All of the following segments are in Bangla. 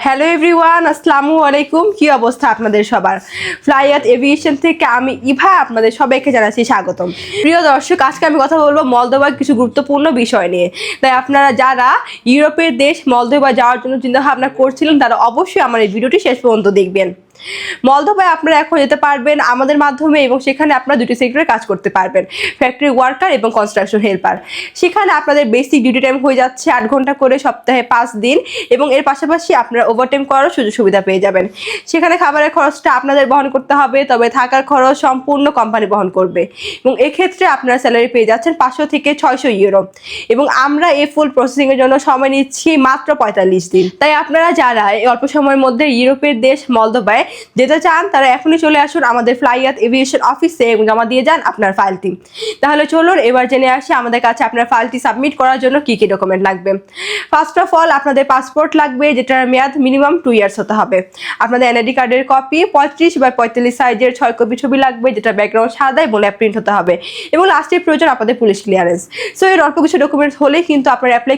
হ্যালো এভরিওয়ান, আসসালামু আলাইকুম। কি অবস্থা আপনাদের সবার? ফ্লাইয়াত এভিয়েশন থেকে আমি ইভা আপনাদের সবাইকে জানাচ্ছি স্বাগতম। প্রিয় দর্শক, আজকে আমি কথা বলবো মলদোভার কিছু গুরুত্বপূর্ণ বিষয় নিয়ে। তাই আপনারা যারা ইউরোপের দেশ মলদোভা যাওয়ার জন্য চিন্তাভাবনা করছিলেন তারা অবশ্যই আমার এই ভিডিওটি শেষ পর্যন্ত দেখবেন। মলদোভায় আপনারা এখন যেতে পারবেন আমাদের মাধ্যমে এবং সেখানে আপনারা দুটি সেক্টরে কাজ করতে পারবেন, ফ্যাক্টরি ওয়ার্কার এবং কনস্ট্রাকশন হেল্পার। সেখানে আপনাদের বেসিক ডিউটি টাইম হয়ে যাচ্ছে 8 ঘন্টা করে সপ্তাহে 5 দিন এবং এর পাশাপাশি আপনারা ওভারটাইম করার সুযোগ সুবিধা পেয়ে যাবেন। সেখানে খাবারের খরচটা আপনাদের বহন করতে হবে, তবে থাকার খরচ সম্পূর্ণ কোম্পানি বহন করবে এবং এক্ষেত্রে আপনারা স্যালারি পেয়ে যাচ্ছেন 500 থেকে 600 ইউরো এবং আমরা এই ফুল প্রসেসিংয়ের জন্য সময় নিচ্ছি মাত্র 45 দিন। তাই আপনারা যারা এই অল্প সময়ের মধ্যে ইউরোপের দেশ মলদোভায় যেতে চান তারা এখনই চলে আসুন আমাদের ফ্লাইয়াত এভিয়েশন অফিসে এবং জমা দিয়ে যান আপনার ফাইলটি। তাহলে চলুন এবার জেনে আসি আমাদের কাছে আপনার ফাইলটি সাবমিট করার জন্য কি কি ডকুমেন্ট লাগবে। ফার্স্ট অফ অল আপনাদের পাসপোর্ট লাগবে, যেটার মেয়াদ মিনিমাম 2 ইয়ার্স হতে হবে। আপনাদের এনআইডি কার্ডের কপি 35x45 সাইজের 6 কপি ছবি লাগবে, যেটা ব্যাকগ্রাউন্ড সাদা এবং প্রিন্ট হতে হবে এবং লাস্টে প্রয়োজন আপনাদের পুলিশ ক্লিয়ারেন্স। সো এর অল্প কিছু ডকুমেন্টস হলেই কিন্তু আপনারা অ্যাপ্লাই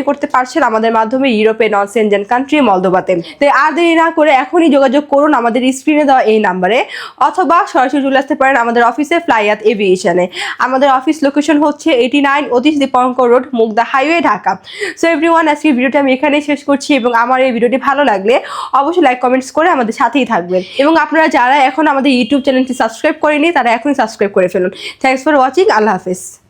করতে পারছেন আমাদের মাধ্যমে ইউরোপে নন সেনজেন কান্ট্রি মলদোভাতে। তাই আর দেরি না করে এখনই যোগাযোগ করুন আমাদের স্ক্রিনে দেওয়া এই নাম্বারে, অথবা সরাসরি চলে আসতে পারেন আমাদের অফিসে ফ্লাইয়াত এভিয়েশনে। আমাদের অফিস লোকেশন হচ্ছে 89 Atish Dipankar road, Mugda highway, Dhaka. So everyone, আজকের ভিডিওটা আমি এখানেই শেষ করছি এবং আমার এই ভিডিওটি ভালো লাগলে অবশ্যই লাইক কমেন্টস করে আমাদের সাথেই থাকবেন এবং আপনারা যারা এখন আমাদের ইউটিউব চ্যানেলটি সাবস্ক্রাইব করেনি তারা এখনই সাবস্ক্রাইব করে ফেলুন। Thanks for watching. আল্লাহ হাফেজ।